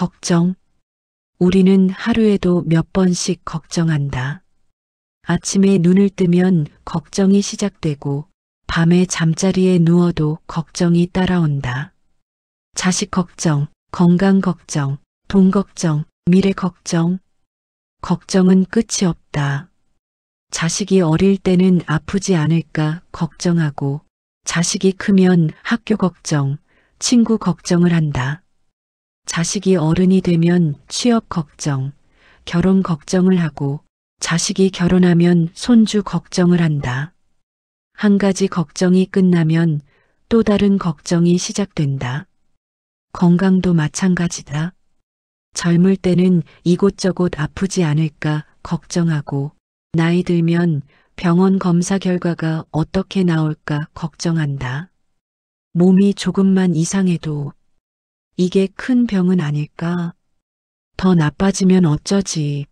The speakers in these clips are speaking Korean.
걱정. 우리는 하루에도 몇 번씩 걱정한다. 아침에 눈을 뜨면 걱정이 시작되고 밤에 잠자리에 누워도 걱정이 따라온다. 자식 걱정, 건강 걱정, 돈 걱정, 미래 걱정. 걱정은 끝이 없다. 자식이 어릴 때는 아프지 않을까 걱정하고 자식이 크면 학교 걱정, 친구 걱정을 한다. 자식이 어른이 되면 취업 걱정, 결혼 걱정을 하고 자식이 결혼하면 손주 걱정을 한다. 한 가지 걱정이 끝나면 또 다른 걱정이 시작된다. 건강도 마찬가지다. 젊을 때는 이곳저곳 아프지 않을까 걱정하고 나이 들면 병원 검사 결과가 어떻게 나올까 걱정한다. 몸이 조금만 이상해도 이게 큰 병은 아닐까? 더 나빠지면 어쩌지?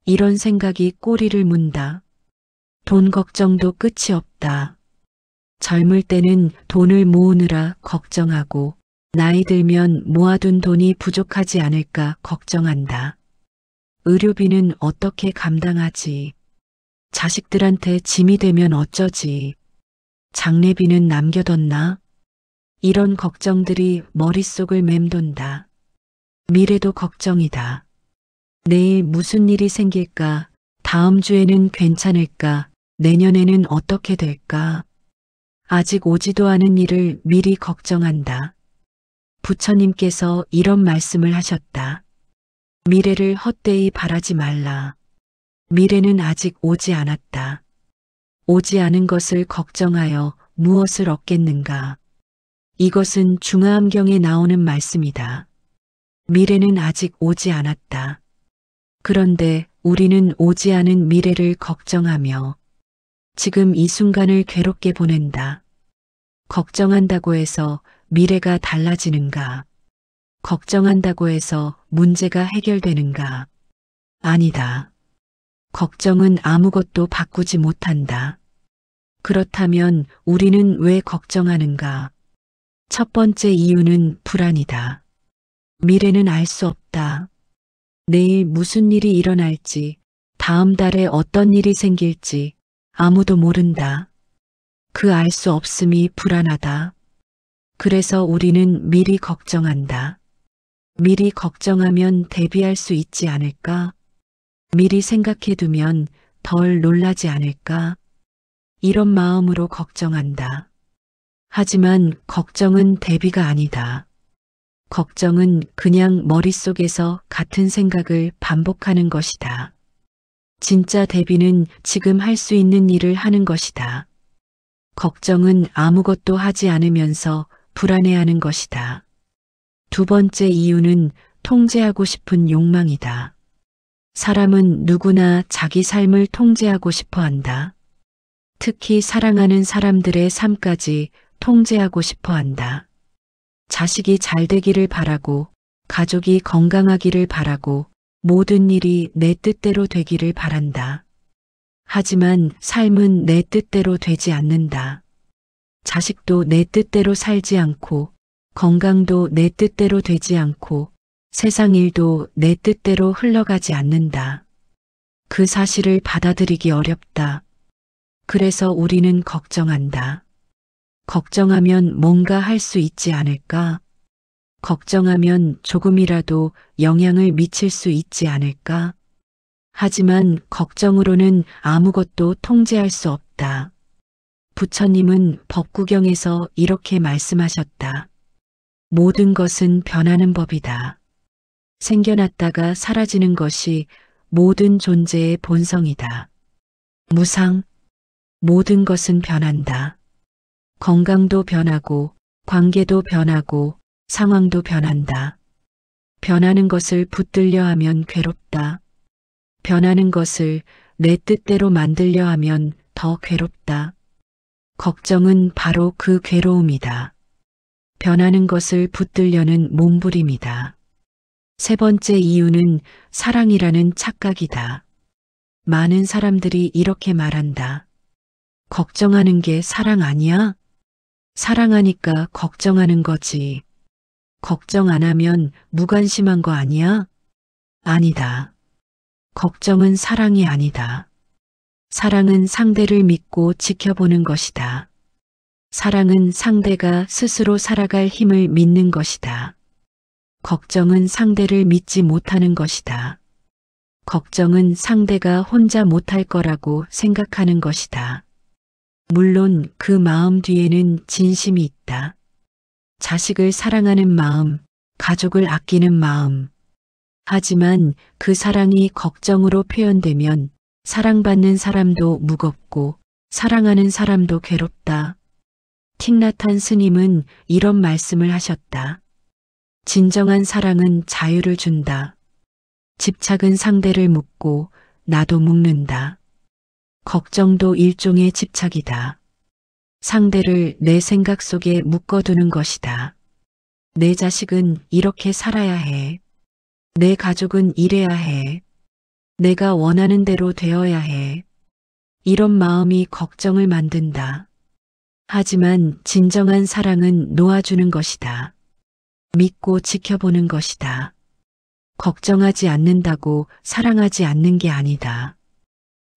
이런 생각이 꼬리를 문다. 돈 걱정도 끝이 없다. 젊을 때는 돈을 모으느라 걱정하고 나이 들면 모아둔 돈이 부족하지 않을까 걱정한다. 의료비는 어떻게 감당하지? 자식들한테 짐이 되면 어쩌지? 장례비는 남겨뒀나? 이런 걱정들이 머릿속을 맴돈다. 미래도 걱정이다. 내일 무슨 일이 생길까? 다음 주에는 괜찮을까? 내년에는 어떻게 될까? 아직 오지도 않은 일을 미리 걱정한다. 부처님께서 이런 말씀을 하셨다. 미래를 헛되이 바라지 말라. 미래는 아직 오지 않았다. 오지 않은 것을 걱정하여 무엇을 얻겠는가? 이것은 중화암경에 나오는 말씀이다. 미래는 아직 오지 않았다. 그런데 우리는 오지 않은 미래를 걱정하며 지금 이 순간을 괴롭게 보낸다. 걱정한다고 해서 미래가 달라지는가? 걱정한다고 해서 문제가 해결되는가? 아니다. 걱정은 아무것도 바꾸지 못한다. 그렇다면 우리는 왜 걱정하는가? 첫 번째 이유는 불안이다. 미래는 알 수 없다. 내일 무슨 일이 일어날지, 다음 달에 어떤 일이 생길지 아무도 모른다. 그 알 수 없음이 불안하다. 그래서 우리는 미리 걱정한다. 미리 걱정하면 대비할 수 있지 않을까? 미리 생각해두면 덜 놀라지 않을까? 이런 마음으로 걱정한다. 하지만 걱정은 대비가 아니다. 걱정은 그냥 머릿속에서 같은 생각을 반복하는 것이다. 진짜 대비는 지금 할 수 있는 일을 하는 것이다. 걱정은 아무것도 하지 않으면서 불안해하는 것이다. 두 번째 이유는 통제하고 싶은 욕망이다. 사람은 누구나 자기 삶을 통제하고 싶어 한다. 특히 사랑하는 사람들의 삶까지 통제하고 싶어 한다. 자식이 잘 되기를 바라고, 가족이 건강하기를 바라고, 모든 일이 내 뜻대로 되기를 바란다. 하지만 삶은 내 뜻대로 되지 않는다. 자식도 내 뜻대로 살지 않고, 건강도 내 뜻대로 되지 않고, 세상 일도 내 뜻대로 흘러가지 않는다. 그 사실을 받아들이기 어렵다. 그래서 우리는 걱정한다. 걱정하면 뭔가 할 수 있지 않을까? 걱정하면 조금이라도 영향을 미칠 수 있지 않을까? 하지만 걱정으로는 아무것도 통제할 수 없다. 부처님은 법구경에서 이렇게 말씀하셨다. 모든 것은 변하는 법이다. 생겨났다가 사라지는 것이 모든 존재의 본성이다. 무상, 모든 것은 변한다. 건강도 변하고, 관계도 변하고, 상황도 변한다. 변하는 것을 붙들려 하면 괴롭다. 변하는 것을 내 뜻대로 만들려 하면 더 괴롭다. 걱정은 바로 그 괴로움이다. 변하는 것을 붙들려는 몸부림이다. 세 번째 이유는 사랑이라는 착각이다. 많은 사람들이 이렇게 말한다. 걱정하는 게 사랑 아니야? 사랑하니까 걱정하는 거지. 걱정 안 하면 무관심한 거 아니야? 아니다. 걱정은 사랑이 아니다. 사랑은 상대를 믿고 지켜보는 것이다. 사랑은 상대가 스스로 살아갈 힘을 믿는 것이다. 걱정은 상대를 믿지 못하는 것이다. 걱정은 상대가 혼자 못할 거라고 생각하는 것이다. 물론 그 마음 뒤에는 진심이 있다. 자식을 사랑하는 마음, 가족을 아끼는 마음. 하지만 그 사랑이 걱정으로 표현되면 사랑받는 사람도 무겁고 사랑하는 사람도 괴롭다. 틱나탄 스님은 이런 말씀을 하셨다. 진정한 사랑은 자유를 준다. 집착은 상대를 묶고 나도 묶는다. 걱정도 일종의 집착이다. 상대를 내 생각 속에 묶어두는 것이다. 내 자식은 이렇게 살아야 해. 내 가족은 이래야 해. 내가 원하는 대로 되어야 해. 이런 마음이 걱정을 만든다. 하지만 진정한 사랑은 놓아주는 것이다. 믿고 지켜보는 것이다. 걱정하지 않는다고 사랑하지 않는 게 아니다.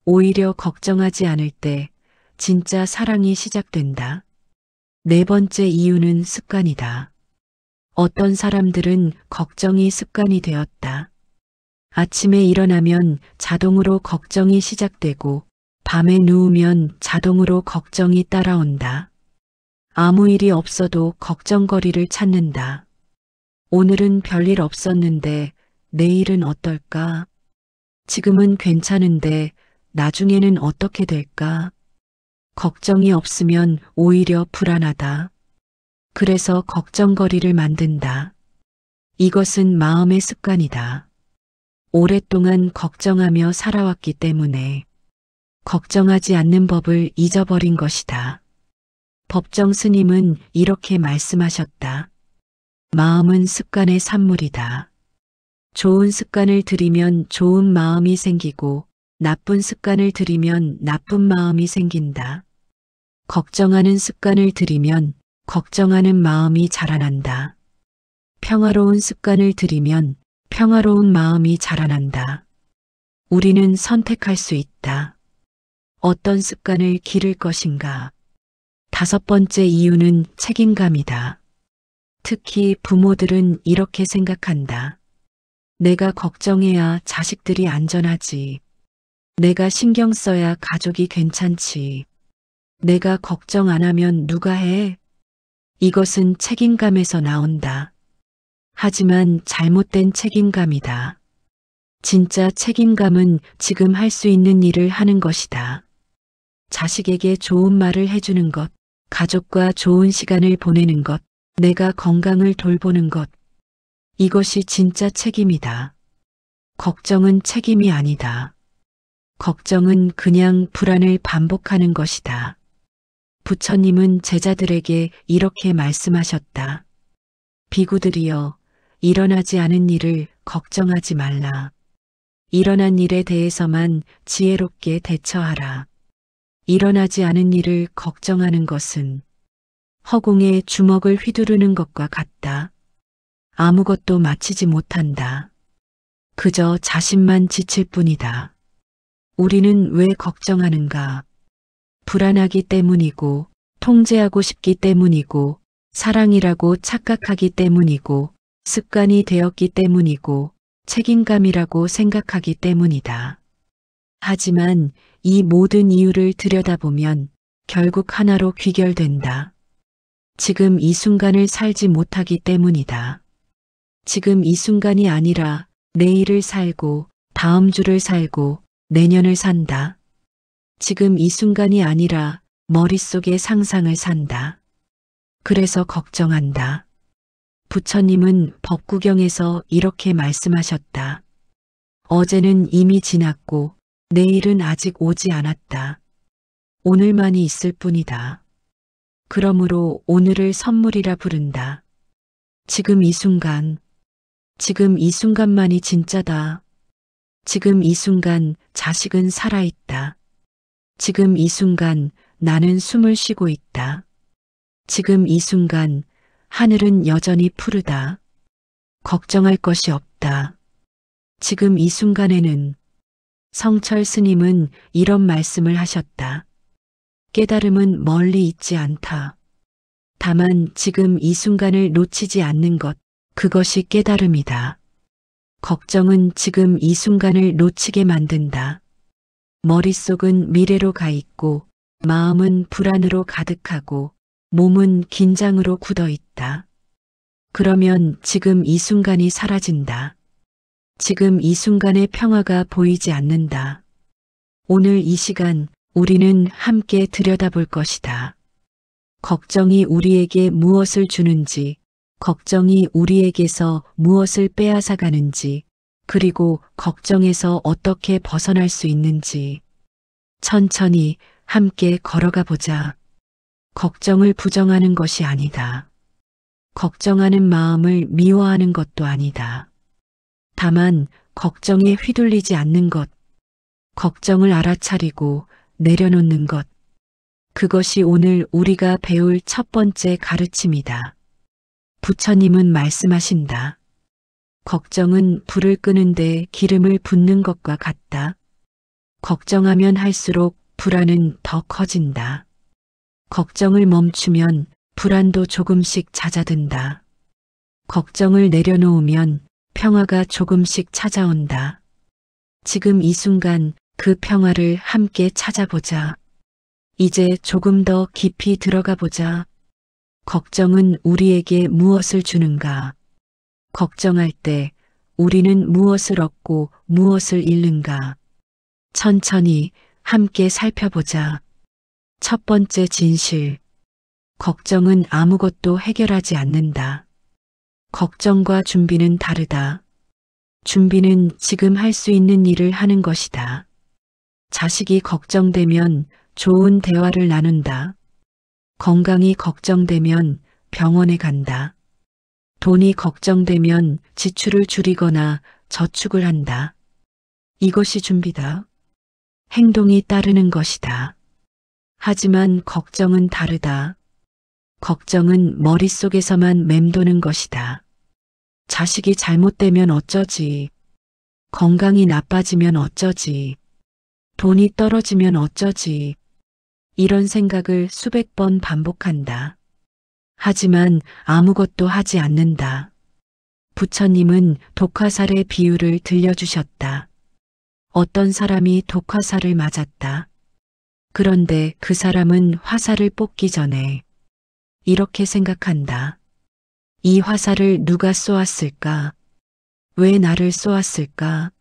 오히려 걱정하지 않을 때 진짜 사랑이 시작된다. 네 번째 이유는 습관이다. 어떤 사람들은 걱정이 습관이 되었다. 아침에 일어나면 자동으로 걱정이 시작되고 밤에 누우면 자동으로 걱정이 따라온다. 아무 일이 없어도 걱정거리를 찾는다. 오늘은 별일 없었는데 내일은 어떨까? 지금은 괜찮은데 나중에는 어떻게 될까? 걱정이 없으면 오히려 불안하다. 그래서 걱정거리를 만든다. 이것은 마음의 습관이다. 오랫동안 걱정하며 살아왔기 때문에 걱정하지 않는 법을 잊어버린 것이다. 법정 스님은 이렇게 말씀하셨다. 마음은 습관의 산물이다. 좋은 습관을 들이면 좋은 마음이 생기고 나쁜 습관을 들이면 나쁜 마음이 생긴다. 걱정하는 습관을 들이면 걱정하는 마음이 자라난다. 평화로운 습관을 들이면 평화로운 마음이 자라난다. 우리는 선택할 수 있다. 어떤 습관을 기를 것인가? 다섯 번째 이유는 책임감이다. 특히 부모들은 이렇게 생각한다. 내가 걱정해야 자식들이 안전하지. 내가 신경 써야 가족이 괜찮지. 내가 걱정 안 하면 누가 해? 이것은 책임감에서 나온다. 하지만 잘못된 책임감이다. 진짜 책임감은 지금 할 수 있는 일을 하는 것이다. 자식에게 좋은 말을 해주는 것, 가족과 좋은 시간을 보내는 것, 내가 건강을 돌보는 것. 이것이 진짜 책임이다. 걱정은 책임이 아니다. 걱정은 그냥 불안을 반복하는 것이다. 부처님은 제자들에게 이렇게 말씀하셨다. 비구들이여, 일어나지 않은 일을 걱정하지 말라. 일어난 일에 대해서만 지혜롭게 대처하라. 일어나지 않은 일을 걱정하는 것은 허공에 주먹을 휘두르는 것과 같다. 아무것도 마치지 못한다. 그저 자신만 지칠 뿐이다. 우리는 왜 걱정하는가? 불안하기 때문이고, 통제하고 싶기 때문이고, 사랑이라고 착각하기 때문이고, 습관이 되었기 때문이고, 책임감이라고 생각하기 때문이다. 하지만 이 모든 이유를 들여다보면 결국 하나로 귀결된다. 지금 이 순간을 살지 못하기 때문이다. 지금 이 순간이 아니라 내일을 살고 다음 주를 살고 내년을 산다. 지금 이 순간이 아니라 머릿속의 상상을 산다. 그래서 걱정한다. 부처님은 법구경에서 이렇게 말씀하셨다. 어제는 이미 지났고 내일은 아직 오지 않았다. 오늘만이 있을 뿐이다. 그러므로 오늘을 선물이라 부른다. 지금 이 순간, 지금 이 순간만이 진짜다. 지금 이 순간 자식은 살아있다. 지금 이 순간 나는 숨을 쉬고 있다. 지금 이 순간 하늘은 여전히 푸르다. 걱정할 것이 없다. 지금 이 순간에는 성철 스님은 이런 말씀을 하셨다. 깨달음은 멀리 있지 않다. 다만 지금 이 순간을 놓치지 않는 것, 그것이 깨달음이다. 걱정은 지금 이 순간을 놓치게 만든다. 머릿속은 미래로 가 있고 마음은 불안으로 가득하고 몸은 긴장으로 굳어 있다. 그러면 지금 이 순간이 사라진다. 지금 이 순간의 평화가 보이지 않는다. 오늘 이 시간 우리는 함께 들여다볼 것이다. 걱정이 우리에게 무엇을 주는지, 걱정이 우리에게서 무엇을 빼앗아 가는지, 그리고 걱정에서 어떻게 벗어날 수 있는지. 천천히 함께 걸어가 보자. 걱정을 부정하는 것이 아니다. 걱정하는 마음을 미워하는 것도 아니다. 다만 걱정에 휘둘리지 않는 것, 걱정을 알아차리고 내려놓는 것, 그것이 오늘 우리가 배울 첫 번째 가르침이다. 부처님은 말씀하신다. 걱정은 불을 끄는데 기름을 붓는 것과 같다. 걱정하면 할수록 불안은 더 커진다. 걱정을 멈추면 불안도 조금씩 잦아든다. 걱정을 내려놓으면 평화가 조금씩 찾아온다. 지금 이 순간 그 평화를 함께 찾아보자. 이제 조금 더 깊이 들어가 보자. 걱정은 우리에게 무엇을 주는가? 걱정할 때 우리는 무엇을 얻고 무엇을 잃는가? 천천히 함께 살펴보자. 첫 번째 진실. 걱정은 아무것도 해결하지 않는다. 걱정과 준비는 다르다. 준비는 지금 할 수 있는 일을 하는 것이다. 자식이 걱정되면 좋은 대화를 나눈다. 건강이 걱정되면 병원에 간다. 돈이 걱정되면 지출을 줄이거나 저축을 한다. 이것이 준비다. 행동이 따르는 것이다. 하지만 걱정은 다르다. 걱정은 머릿속에서만 맴도는 것이다. 자식이 잘못되면 어쩌지? 건강이 나빠지면 어쩌지? 돈이 떨어지면 어쩌지? 이런 생각을 수백 번 반복한다. 하지만 아무것도 하지 않는다. 부처님은 독화살의 비유를 들려주셨다. 어떤 사람이 독화살을 맞았다. 그런데 그 사람은 화살을 뽑기 전에 이렇게 생각한다. 이 화살을 누가 쏘았을까? 왜 나를 쏘았을까?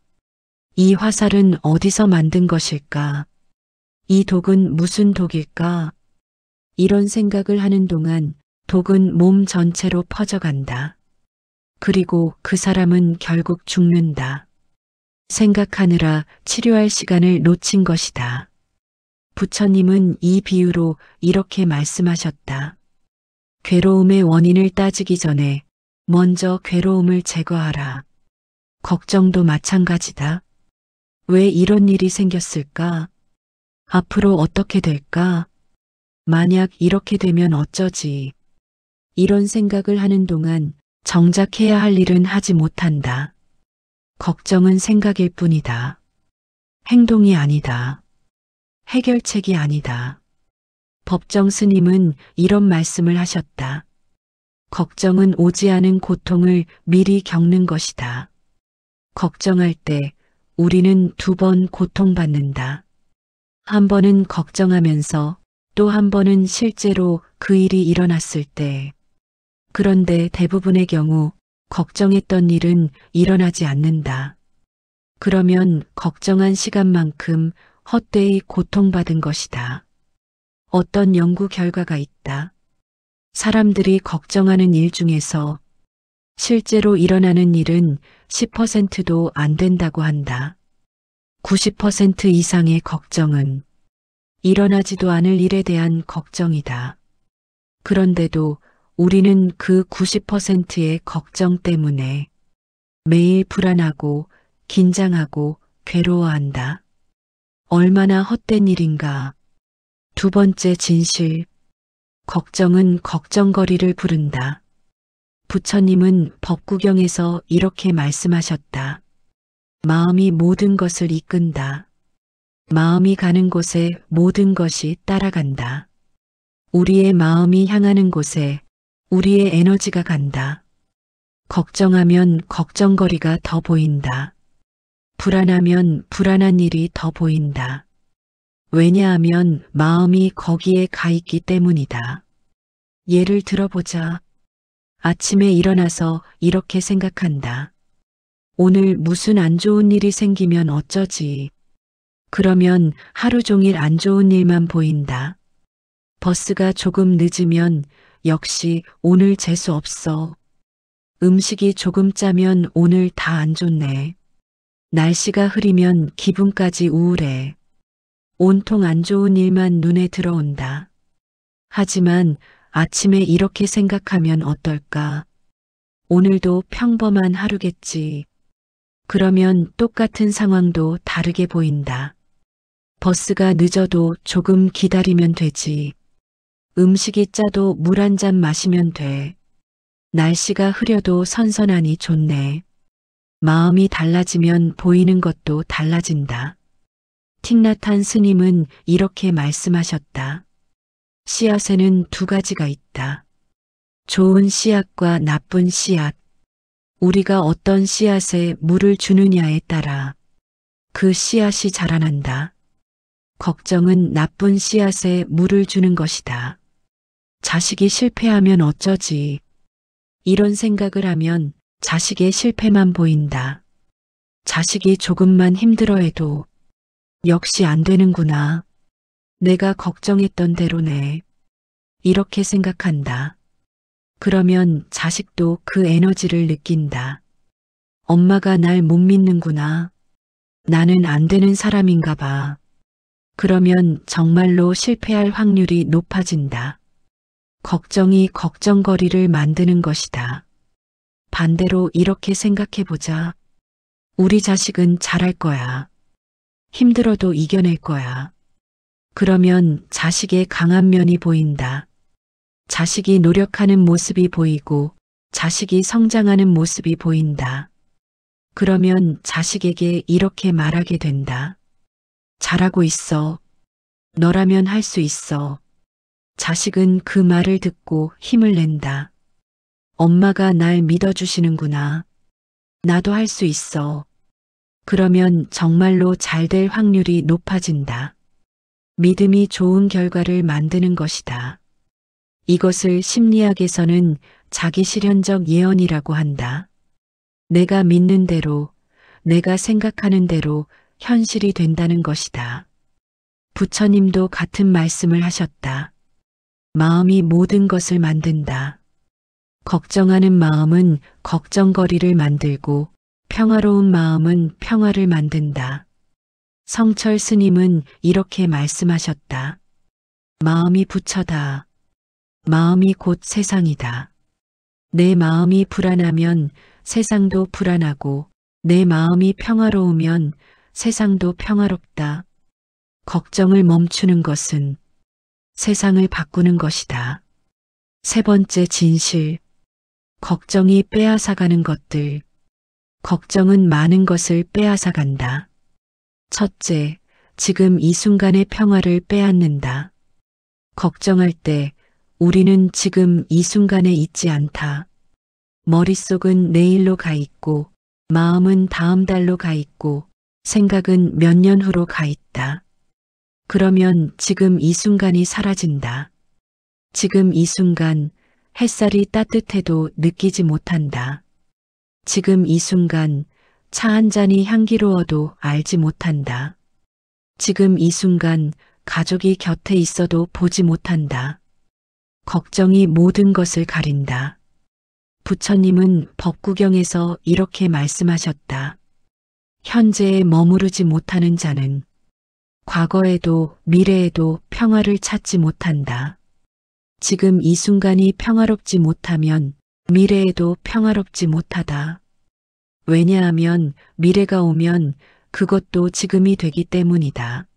이 화살은 어디서 만든 것일까? 이 독은 무슨 독일까? 이런 생각을 하는 동안 독은 몸 전체로 퍼져간다. 그리고 그 사람은 결국 죽는다. 생각하느라 치료할 시간을 놓친 것이다. 부처님은 이 비유로 이렇게 말씀하셨다. 괴로움의 원인을 따지기 전에 먼저 괴로움을 제거하라. 걱정도 마찬가지다. 왜 이런 일이 생겼을까? 앞으로 어떻게 될까? 만약 이렇게 되면 어쩌지? 이런 생각을 하는 동안 정작 해야 할 일은 하지 못한다. 걱정은 생각일 뿐이다. 행동이 아니다. 해결책이 아니다. 법정 스님은 이런 말씀을 하셨다. 걱정은 오지 않은 고통을 미리 겪는 것이다. 걱정할 때 우리는 두 번 고통받는다. 한 번은 걱정하면서 또 한 번은 실제로 그 일이 일어났을 때. 그런데 대부분의 경우 걱정했던 일은 일어나지 않는다. 그러면 걱정한 시간만큼 헛되이 고통받은 것이다. 어떤 연구 결과가 있다. 사람들이 걱정하는 일 중에서 실제로 일어나는 일은 10%도 안 된다고 한다. 90% 이상의 걱정은 일어나지도 않을 일에 대한 걱정이다. 그런데도 우리는 그 90%의 걱정 때문에 매일 불안하고 긴장하고 괴로워한다. 얼마나 헛된 일인가. 두 번째 진실. 걱정은 걱정거리를 부른다. 부처님은 법구경에서 이렇게 말씀하셨다. 마음이 모든 것을 이끈다. 마음이 가는 곳에 모든 것이 따라간다. 우리의 마음이 향하는 곳에 우리의 에너지가 간다. 걱정하면 걱정거리가 더 보인다. 불안하면 불안한 일이 더 보인다. 왜냐하면 마음이 거기에 가 있기 때문이다. 예를 들어보자. 아침에 일어나서 이렇게 생각한다. 오늘 무슨 안 좋은 일이 생기면 어쩌지? 그러면 하루 종일 안 좋은 일만 보인다. 버스가 조금 늦으면 역시 오늘 재수 없어. 음식이 조금 짜면 오늘 다 안 좋네. 날씨가 흐리면 기분까지 우울해. 온통 안 좋은 일만 눈에 들어온다. 하지만 아침에 이렇게 생각하면 어떨까? 오늘도 평범한 하루겠지. 그러면 똑같은 상황도 다르게 보인다. 버스가 늦어도 조금 기다리면 되지. 음식이 짜도 물 한 잔 마시면 돼. 날씨가 흐려도 선선하니 좋네. 마음이 달라지면 보이는 것도 달라진다. 틱나탄 스님은 이렇게 말씀하셨다. 씨앗에는 두 가지가 있다. 좋은 씨앗과 나쁜 씨앗. 우리가 어떤 씨앗에 물을 주느냐에 따라 그 씨앗이 자라난다. 걱정은 나쁜 씨앗에 물을 주는 것이다. 자식이 실패하면 어쩌지? 이런 생각을 하면 자식의 실패만 보인다. 자식이 조금만 힘들어해도 역시 안 되는구나. 내가 걱정했던 대로네. 이렇게 생각한다. 그러면 자식도 그 에너지를 느낀다. 엄마가 날 못 믿는구나. 나는 안 되는 사람인가 봐. 그러면 정말로 실패할 확률이 높아진다. 걱정이 걱정거리를 만드는 것이다. 반대로 이렇게 생각해보자. 우리 자식은 잘할 거야. 힘들어도 이겨낼 거야. 그러면 자식의 강한 면이 보인다. 자식이 노력하는 모습이 보이고 자식이 성장하는 모습이 보인다. 그러면 자식에게 이렇게 말하게 된다. 잘하고 있어. 너라면 할 수 있어. 자식은 그 말을 듣고 힘을 낸다. 엄마가 날 믿어주시는구나. 나도 할 수 있어. 그러면 정말로 잘 될 확률이 높아진다. 믿음이 좋은 결과를 만드는 것이다. 이것을 심리학에서는 자기실현적 예언이라고 한다. 내가 믿는 대로, 내가 생각하는 대로 현실이 된다는 것이다. 부처님도 같은 말씀을 하셨다. 마음이 모든 것을 만든다. 걱정하는 마음은 걱정거리를 만들고 평화로운 마음은 평화를 만든다. 성철 스님은 이렇게 말씀하셨다. 마음이 부처다. 마음이 곧 세상이다. 내 마음이 불안하면 세상도 불안하고 내 마음이 평화로우면 세상도 평화롭다. 걱정을 멈추는 것은 세상을 바꾸는 것이다. 세 번째 진실. 걱정이 빼앗아가는 것들. 걱정은 많은 것을 빼앗아간다. 첫째, 지금 이 순간의 평화를 빼앗는다. 걱정할 때 우리는 지금 이 순간에 있지 않다. 머릿속은 내일로 가 있고, 마음은 다음 달로 가 있고, 생각은 몇 년 후로 가 있다. 그러면 지금 이 순간이 사라진다. 지금 이 순간 햇살이 따뜻해도 느끼지 못한다. 지금 이 순간 차 한 잔이 향기로워도 알지 못한다. 지금 이 순간 가족이 곁에 있어도 보지 못한다. 걱정이 모든 것을 가린다. 부처님은 법구경에서 이렇게 말씀하셨다. 현재에 머무르지 못하는 자는 과거에도 미래에도 평화를 찾지 못한다. 지금 이 순간이 평화롭지 못하면 미래에도 평화롭지 못하다. 왜냐하면 미래가 오면 그것도 지금이 되기 때문이다.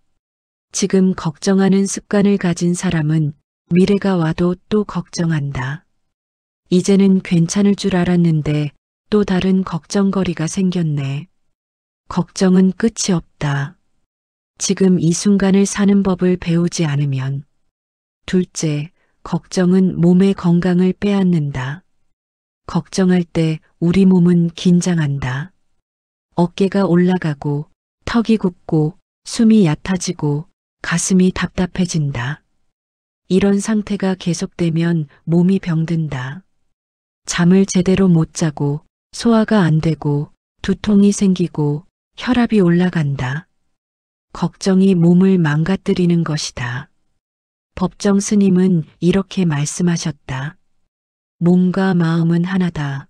지금 걱정하는 습관을 가진 사람은 미래가 와도 또 걱정한다. 이제는 괜찮을 줄 알았는데 또 다른 걱정거리가 생겼네. 걱정은 끝이 없다. 지금 이 순간을 사는 법을 배우지 않으면. 둘째, 걱정은 몸의 건강을 빼앗는다. 걱정할 때 우리 몸은 긴장한다. 어깨가 올라가고 턱이 굽고 숨이 얕아지고 가슴이 답답해진다. 이런 상태가 계속되면 몸이 병든다. 잠을 제대로 못 자고 소화가 안 되고 두통이 생기고 혈압이 올라간다. 걱정이 몸을 망가뜨리는 것이다. 법정 스님은 이렇게 말씀하셨다. 몸과 마음은 하나다.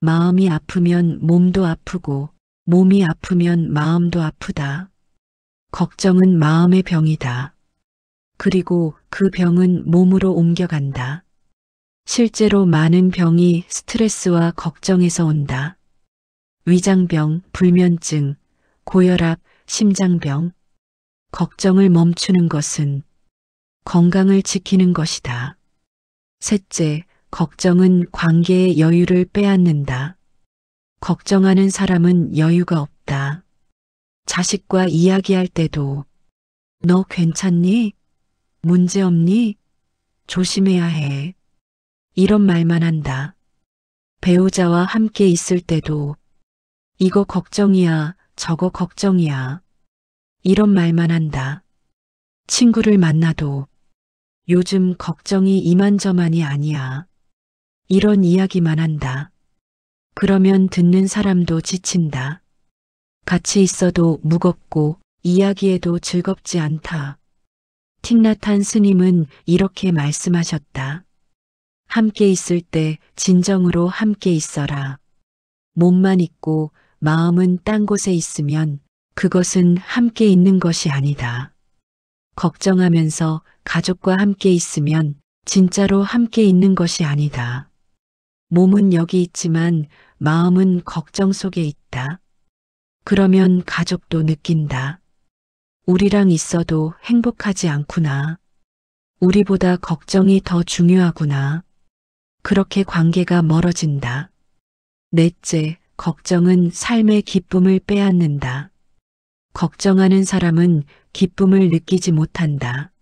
마음이 아프면 몸도 아프고 몸이 아프면 마음도 아프다. 걱정은 마음의 병이다. 그리고 그 병은 몸으로 옮겨간다. 실제로 많은 병이 스트레스와 걱정에서 온다. 위장병, 불면증, 고혈압, 심장병. 걱정을 멈추는 것은 건강을 지키는 것이다. 셋째, 걱정은 관계의 여유를 빼앗는다. 걱정하는 사람은 여유가 없다. 자식과 이야기할 때도 너 괜찮니? 문제 없니? 조심해야 해. 이런 말만 한다. 배우자와 함께 있을 때도 이거 걱정이야, 저거 걱정이야. 이런 말만 한다. 친구를 만나도 요즘 걱정이 이만저만이 아니야. 이런 이야기만 한다. 그러면 듣는 사람도 지친다. 같이 있어도 무겁고 이야기해도 즐겁지 않다. 틱나탄 스님은 이렇게 말씀하셨다. 함께 있을 때 진정으로 함께 있어라. 몸만 있고 마음은 딴 곳에 있으면 그것은 함께 있는 것이 아니다. 걱정하면서 가족과 함께 있으면 진짜로 함께 있는 것이 아니다. 몸은 여기 있지만 마음은 걱정 속에 있다. 그러면 가족도 느낀다. 우리랑 있어도 행복하지 않구나. 우리보다 걱정이 더 중요하구나. 그렇게 관계가 멀어진다. 넷째, 걱정은 삶의 기쁨을 빼앗는다. 걱정하는 사람은 기쁨을 느끼지 못한다.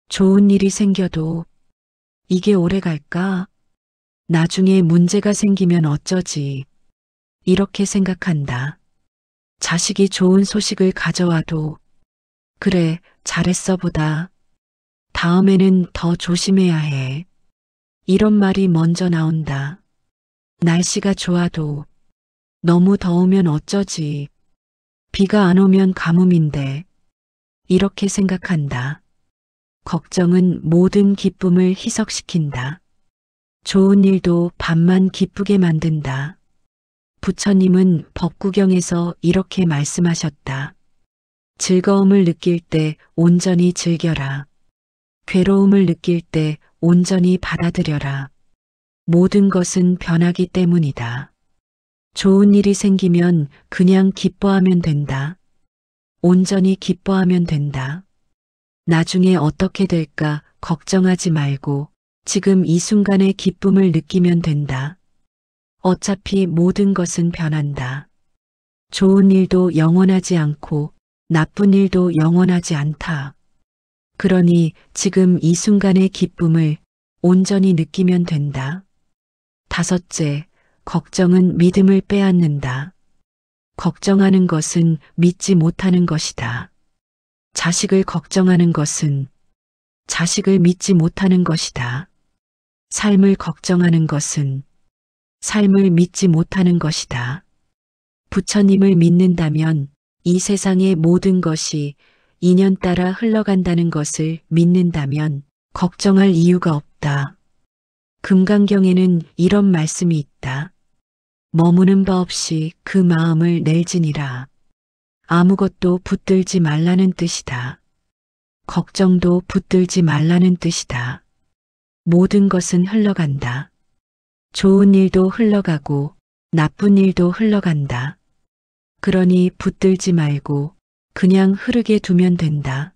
좋은 일이 생겨도 이게 오래 갈까? 나중에 문제가 생기면 어쩌지? 이렇게 생각한다. 자식이 좋은 소식을 가져와도 그래, 잘했어 보다. 다음에는 더 조심해야 해. 이런 말이 먼저 나온다. 날씨가 좋아도 너무 더우면 어쩌지? 비가 안 오면 가뭄인데. 이렇게 생각한다. 걱정은 모든 기쁨을 희석시킨다. 좋은 일도 밤만 기쁘게 만든다. 부처님은 법구경에서 이렇게 말씀하셨다. 즐거움을 느낄 때 온전히 즐겨라. 괴로움을 느낄 때 온전히 받아들여라. 모든 것은 변하기 때문이다. 좋은 일이 생기면 그냥 기뻐하면 된다. 온전히 기뻐하면 된다. 나중에 어떻게 될까 걱정하지 말고 지금 이 순간의 기쁨을 느끼면 된다. 어차피 모든 것은 변한다. 좋은 일도 영원하지 않고 나쁜 일도 영원하지 않다. 그러니 지금 이 순간의 기쁨을 온전히 느끼면 된다. 다섯째, 걱정은 믿음을 빼앗는다. 걱정하는 것은 믿지 못하는 것이다. 자식을 걱정하는 것은 자식을 믿지 못하는 것이다. 삶을 걱정하는 것은 삶을 믿지 못하는 것이다. 부처님을 믿는다면 이 세상의 모든 것이 인연 따라 흘러간다는 것을 믿는다면 걱정할 이유가 없다. 금강경에는 이런 말씀이 있다. 머무는 바 없이 그 마음을 낼지니라. 아무것도 붙들지 말라는 뜻이다. 걱정도 붙들지 말라는 뜻이다. 모든 것은 흘러간다. 좋은 일도 흘러가고 나쁜 일도 흘러간다. 그러니 붙들지 말고 그냥 흐르게 두면 된다.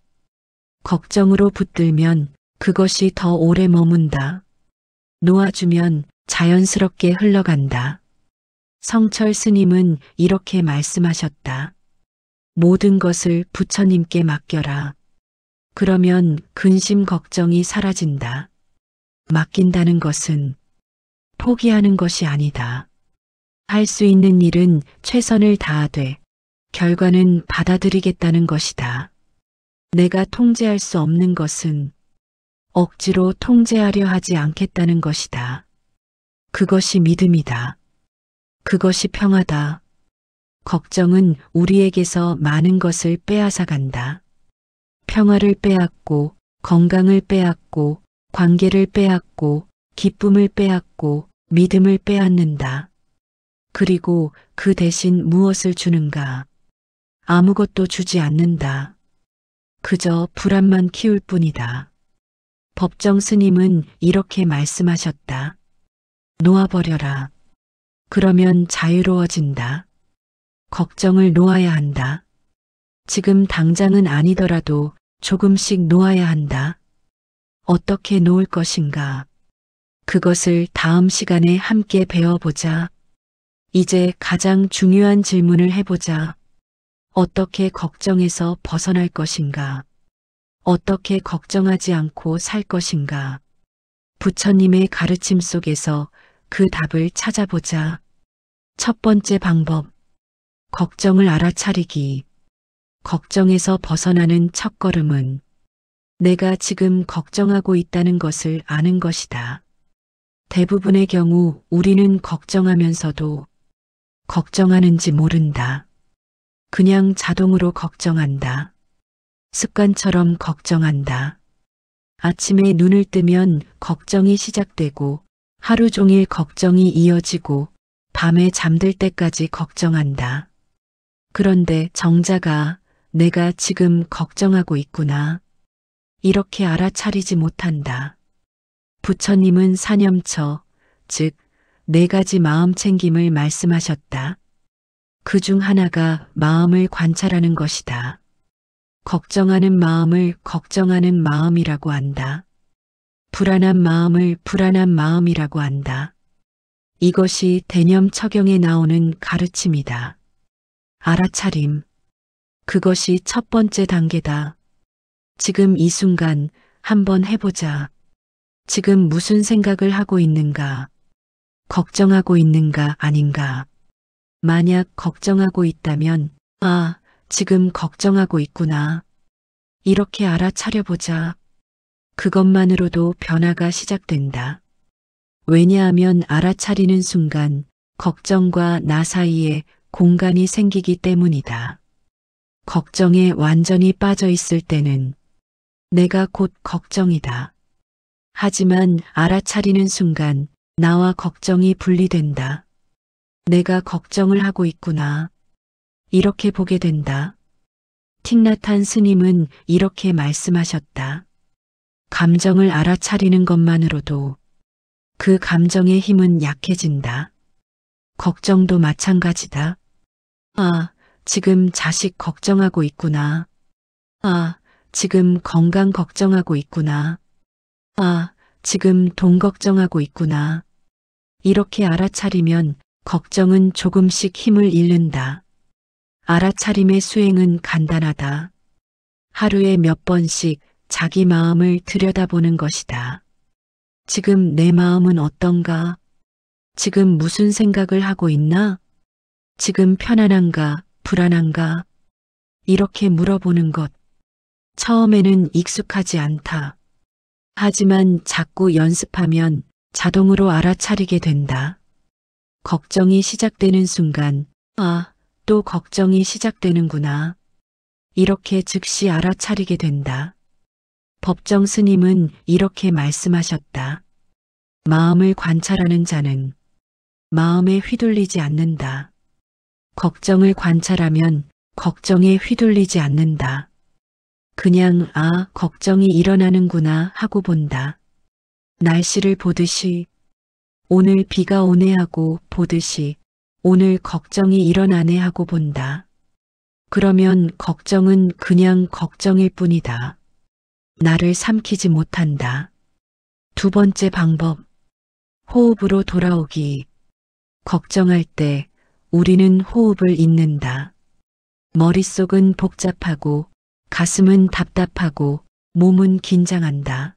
걱정으로 붙들면 그것이 더 오래 머문다. 놓아주면 자연스럽게 흘러간다. 성철 스님은 이렇게 말씀하셨다. 모든 것을 부처님께 맡겨라. 그러면 근심 걱정이 사라진다. 맡긴다는 것은 포기하는 것이 아니다. 할 수 있는 일은 최선을 다하되 결과는 받아들이겠다는 것이다. 내가 통제할 수 없는 것은 억지로 통제하려 하지 않겠다는 것이다. 그것이 믿음이다. 그것이 평화다. 걱정은 우리에게서 많은 것을 빼앗아 간다. 평화를 빼앗고, 건강을 빼앗고, 관계를 빼앗고, 기쁨을 빼앗고, 믿음을 빼앗는다. 그리고 그 대신 무엇을 주는가? 아무것도 주지 않는다. 그저 불안만 키울 뿐이다. 법정 스님은 이렇게 말씀하셨다. 놓아버려라. 그러면 자유로워진다. 걱정을 놓아야 한다. 지금 당장은 아니더라도 조금씩 놓아야 한다. 어떻게 놓을 것인가? 그것을 다음 시간에 함께 배워보자. 이제 가장 중요한 질문을 해보자. 어떻게 걱정에서 벗어날 것인가? 어떻게 걱정하지 않고 살 것인가? 부처님의 가르침 속에서 그 답을 찾아보자. 첫 번째 방법. 걱정을 알아차리기. 걱정에서 벗어나는 첫걸음은 내가 지금 걱정하고 있다는 것을 아는 것이다. 대부분의 경우 우리는 걱정하면서도 걱정하는지 모른다. 그냥 자동으로 걱정한다. 습관처럼 걱정한다. 아침에 눈을 뜨면 걱정이 시작되고 하루 종일 걱정이 이어지고 밤에 잠들 때까지 걱정한다. 그런데 정자가 내가 지금 걱정하고 있구나. 이렇게 알아차리지 못한다. 부처님은 사념처, 즉, 4가지 마음 챙김을 말씀하셨다. 그 중 하나가 마음을 관찰하는 것이다. 걱정하는 마음을 걱정하는 마음이라고 한다. 불안한 마음을 불안한 마음이라고 한다. 이것이 대념처경에 나오는 가르침이다. 알아차림. 그것이 첫 번째 단계다. 지금 이 순간 한번 해보자. 지금 무슨 생각을 하고 있는가? 걱정하고 있는가 아닌가? 만약 걱정하고 있다면, 아, 지금 걱정하고 있구나. 이렇게 알아차려보자. 그것만으로도 변화가 시작된다. 왜냐하면 알아차리는 순간 걱정과 나 사이에 공간이 생기기 때문이다. 걱정에 완전히 빠져 있을 때는 내가 곧 걱정이다. 하지만 알아차리는 순간 나와 걱정이 분리된다. 내가 걱정을 하고 있구나. 이렇게 보게 된다. 틱나탄 스님은 이렇게 말씀하셨다. 감정을 알아차리는 것만으로도 그 감정의 힘은 약해진다. 걱정도 마찬가지다. 아, 지금 자식 걱정하고 있구나. 아, 지금 건강 걱정하고 있구나. 아, 지금 돈 걱정하고 있구나. 이렇게 알아차리면 걱정은 조금씩 힘을 잃는다. 알아차림의 수행은 간단하다. 하루에 몇 번씩 자기 마음을 들여다보는 것이다. 지금 내 마음은 어떤가? 지금 무슨 생각을 하고 있나? 지금 편안한가, 불안한가? 이렇게 물어보는 것. 처음에는 익숙하지 않다. 하지만 자꾸 연습하면 자동으로 알아차리게 된다. 걱정이 시작되는 순간, 아, 또 걱정이 시작되는구나. 이렇게 즉시 알아차리게 된다. 법정 스님은 이렇게 말씀하셨다. 마음을 관찰하는 자는 마음에 휘둘리지 않는다. 걱정을 관찰하면 걱정에 휘둘리지 않는다. 그냥 아, 걱정이 일어나는구나 하고 본다. 날씨를 보듯이 오늘 비가 오네 하고 보듯이 오늘 걱정이 일어나네 하고 본다. 그러면 걱정은 그냥 걱정일 뿐이다. 나를 삼키지 못한다. 두 번째 방법. 호흡으로 돌아오기. 걱정할 때 우리는 호흡을 잇는다. 머릿속은 복잡하고 가슴은 답답하고 몸은 긴장한다.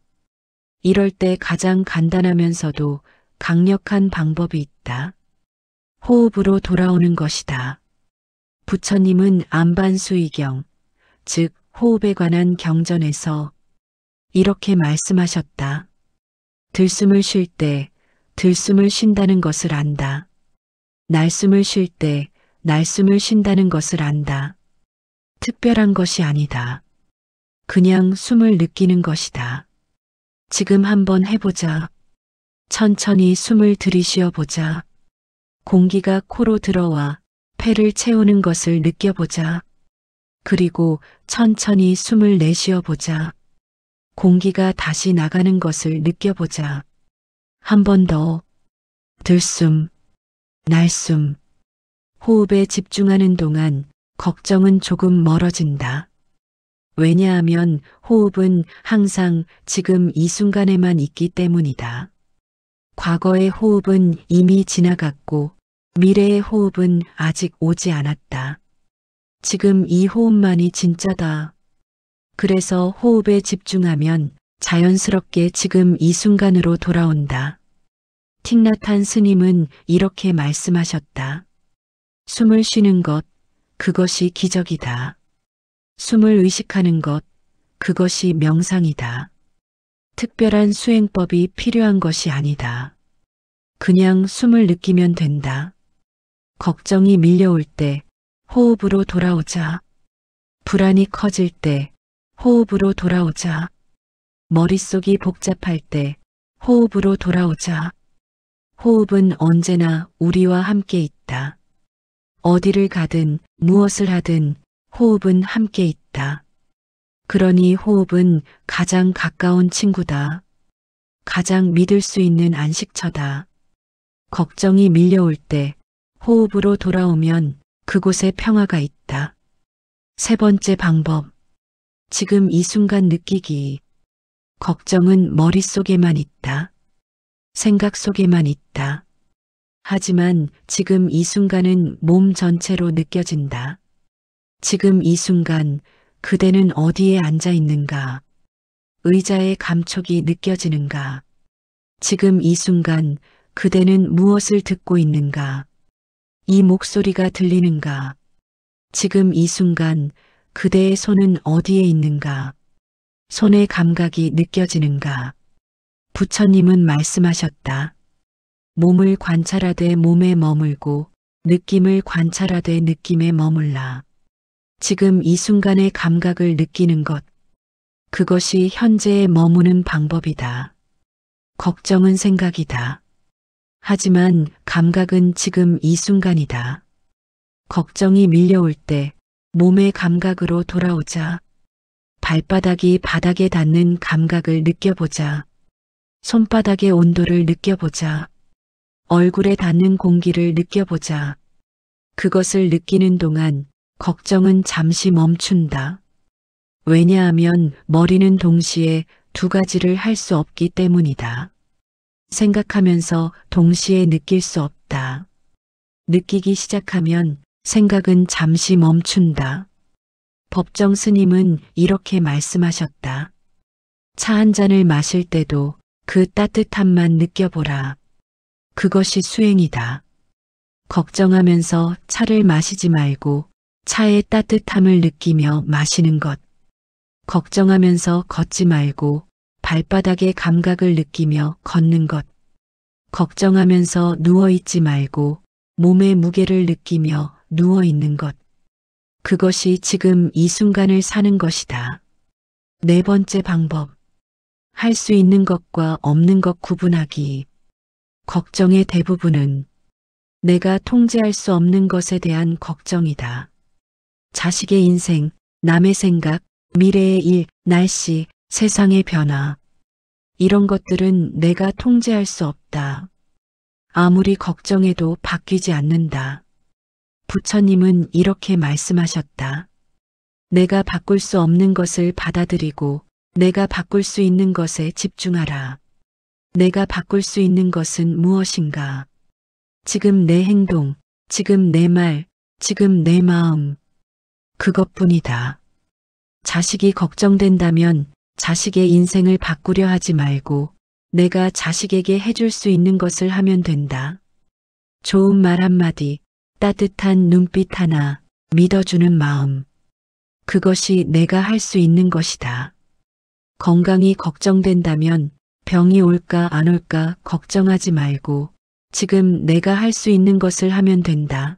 이럴 때 가장 간단하면서도 강력한 방법이 있다. 호흡으로 돌아오는 것이다. 부처님은 안반수이경, 즉 호흡에 관한 경전에서 이렇게 말씀하셨다. 들숨을 쉴 때 들숨을 쉰다는 것을 안다. 날숨을 쉴 때 날숨을 쉰다는 것을 안다. 특별한 것이 아니다. 그냥 숨을 느끼는 것이다. 지금 한번 해보자. 천천히 숨을 들이쉬어 보자. 공기가 코로 들어와 폐를 채우는 것을 느껴보자. 그리고 천천히 숨을 내쉬어 보자. 공기가 다시 나가는 것을 느껴보자. 한 번 더. 들숨, 날숨. 호흡에 집중하는 동안 걱정은 조금 멀어진다. 왜냐하면 호흡은 항상 지금 이 순간에만 있기 때문이다. 과거의 호흡은 이미 지나갔고 미래의 호흡은 아직 오지 않았다. 지금 이 호흡만이 진짜다. 그래서 호흡에 집중하면 자연스럽게 지금 이 순간으로 돌아온다. 틱나탄 스님은 이렇게 말씀하셨다. 숨을 쉬는 것, 그것이 기적이다. 숨을 의식하는 것, 그것이 명상이다. 특별한 수행법이 필요한 것이 아니다. 그냥 숨을 느끼면 된다. 걱정이 밀려올 때 호흡으로 돌아오자. 불안이 커질 때 호흡으로 돌아오자. 머릿속이 복잡할 때 호흡으로 돌아오자. 호흡은 언제나 우리와 함께 있다. 어디를 가든 무엇을 하든 호흡은 함께 있다. 그러니 호흡은 가장 가까운 친구다. 가장 믿을 수 있는 안식처다. 걱정이 밀려올 때 호흡으로 돌아오면 그곳에 평화가 있다. 세 번째 방법. 지금 이 순간 느끼기. 걱정은 머릿속에만 있다. 생각 속에만 있다. 하지만 지금 이 순간은 몸 전체로 느껴진다. 지금 이 순간 그대는 어디에 앉아 있는가? 의자의 감촉이 느껴지는가? 지금 이 순간 그대는 무엇을 듣고 있는가? 이 목소리가 들리는가? 지금 이 순간 그대의 손은 어디에 있는가? 손의 감각이 느껴지는가? 부처님은 말씀하셨다. 몸을 관찰하되 몸에 머물고 느낌을 관찰하되 느낌에 머물라. 지금 이 순간의 감각을 느끼는 것, 그것이 현재에 머무는 방법이다. 걱정은 생각이다. 하지만 감각은 지금 이 순간이다. 걱정이 밀려올 때 몸의 감각으로 돌아오자. 발바닥이 바닥에 닿는 감각을 느껴보자. 손바닥의 온도를 느껴보자. 얼굴에 닿는 공기를 느껴보자. 그것을 느끼는 동안 걱정은 잠시 멈춘다. 왜냐하면 머리는 동시에 두 가지를 할 수 없기 때문이다. 생각하면서 동시에 느낄 수 없다. 느끼기 시작하면 생각은 잠시 멈춘다. 법정 스님은 이렇게 말씀하셨다. 차 한 잔을 마실 때도 그 따뜻함만 느껴보라. 그것이 수행이다. 걱정하면서 차를 마시지 말고 차의 따뜻함을 느끼며 마시는 것. 걱정하면서 걷지 말고 발바닥의 감각을 느끼며 걷는 것. 걱정하면서 누워있지 말고 몸의 무게를 느끼며 누워있는 것. 그것이 지금 이 순간을 사는 것이다. 네 번째 방법. 할 수 있는 것과 없는 것 구분하기. 걱정의 대부분은 내가 통제할 수 없는 것에 대한 걱정이다. 자식의 인생, 남의 생각, 미래의 일, 날씨, 세상의 변화. 이런 것들은 내가 통제할 수 없다. 아무리 걱정해도 바뀌지 않는다. 부처님은 이렇게 말씀하셨다. 내가 바꿀 수 없는 것을 받아들이고 내가 바꿀 수 있는 것에 집중하라. 내가 바꿀 수 있는 것은 무엇인가? 지금 내 행동, 지금 내 말, 지금 내 마음. 그것뿐이다. 자식이 걱정된다면 자식의 인생을 바꾸려 하지 말고 내가 자식에게 해줄 수 있는 것을 하면 된다. 좋은 말 한마디, 따뜻한 눈빛 하나, 믿어주는 마음. 그것이 내가 할 수 있는 것이다. 건강이 걱정된다면 병이 올까 안 올까 걱정하지 말고 지금 내가 할 수 있는 것을 하면 된다.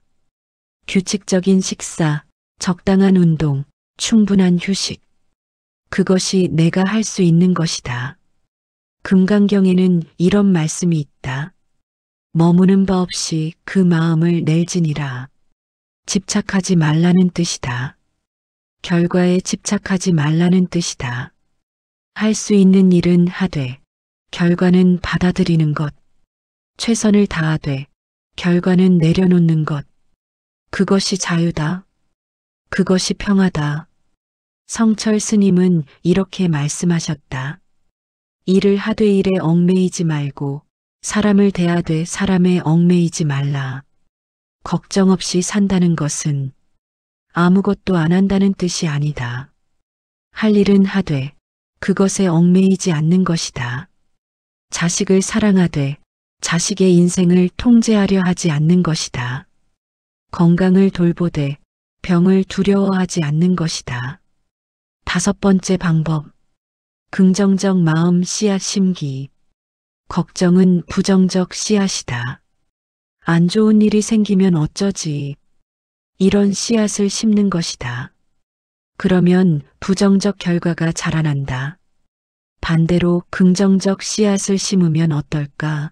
규칙적인 식사, 적당한 운동, 충분한 휴식. 그것이 내가 할 수 있는 것이다. 금강경에는 이런 말씀이 있다. 머무는 바 없이 그 마음을 낼지니라. 집착하지 말라는 뜻이다. 결과에 집착하지 말라는 뜻이다. 할 수 있는 일은 하되 결과는 받아들이는 것. 최선을 다하되 결과는 내려놓는 것. 그것이 자유다. 그것이 평화다. 성철 스님은 이렇게 말씀하셨다. 일을 하되 일에 얽매이지 말고 사람을 대하되 사람에 얽매이지 말라. 걱정 없이 산다는 것은 아무것도 안 한다는 뜻이 아니다. 할 일은 하되 그것에 얽매이지 않는 것이다. 자식을 사랑하되 자식의 인생을 통제하려 하지 않는 것이다. 건강을 돌보되 병을 두려워하지 않는 것이다. 5번째 방법. 긍정적 마음 씨앗 심기. 걱정은 부정적 씨앗이다. 안 좋은 일이 생기면 어쩌지. 이런 씨앗을 심는 것이다. 그러면 부정적 결과가 자라난다. 반대로 긍정적 씨앗을 심으면 어떨까?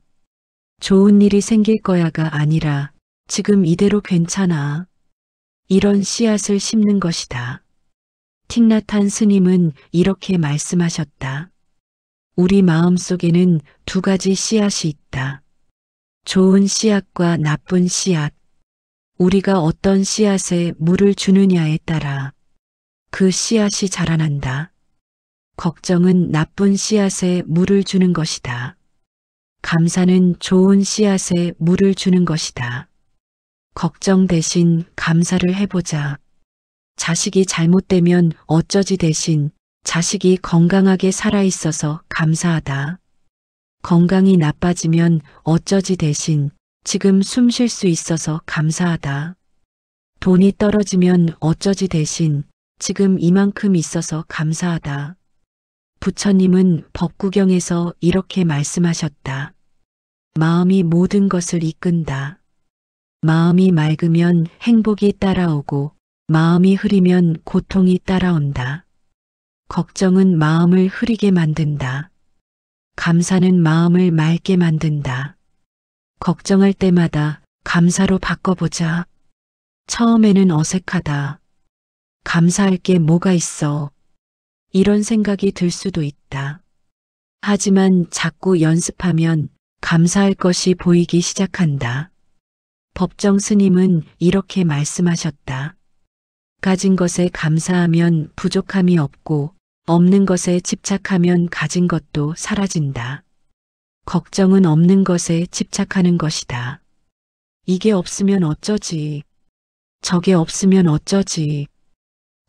좋은 일이 생길 거야가 아니라 지금 이대로 괜찮아. 이런 씨앗을 심는 것이다. 틱나탄 스님은 이렇게 말씀하셨다. 우리 마음 속에는 2가지 씨앗이 있다. 좋은 씨앗과 나쁜 씨앗. 우리가 어떤 씨앗에 물을 주느냐에 따라 그 씨앗이 자라난다. 걱정은 나쁜 씨앗에 물을 주는 것이다. 감사는 좋은 씨앗에 물을 주는 것이다. 걱정 대신 감사를 해보자. 자식이 잘못되면 어쩌지 대신 자식이 건강하게 살아있어서 감사하다. 건강이 나빠지면 어쩌지 대신 지금 숨 쉴 수 있어서 감사하다. 돈이 떨어지면 어쩌지 대신 지금 이만큼 있어서 감사하다. 부처님은 법구경에서 이렇게 말씀하셨다. 마음이 모든 것을 이끈다. 마음이 맑으면 행복이 따라오고 마음이 흐리면 고통이 따라온다. 걱정은 마음을 흐리게 만든다. 감사는 마음을 맑게 만든다. 걱정할 때마다 감사로 바꿔보자. 처음에는 어색하다. 감사할 게 뭐가 있어. 이런 생각이 들 수도 있다. 하지만 자꾸 연습하면 감사할 것이 보이기 시작한다. 법정 스님은 이렇게 말씀하셨다. 가진 것에 감사하면 부족함이 없고 없는 것에 집착하면 가진 것도 사라진다. 걱정은 없는 것에 집착하는 것이다. 이게 없으면 어쩌지. 저게 없으면 어쩌지.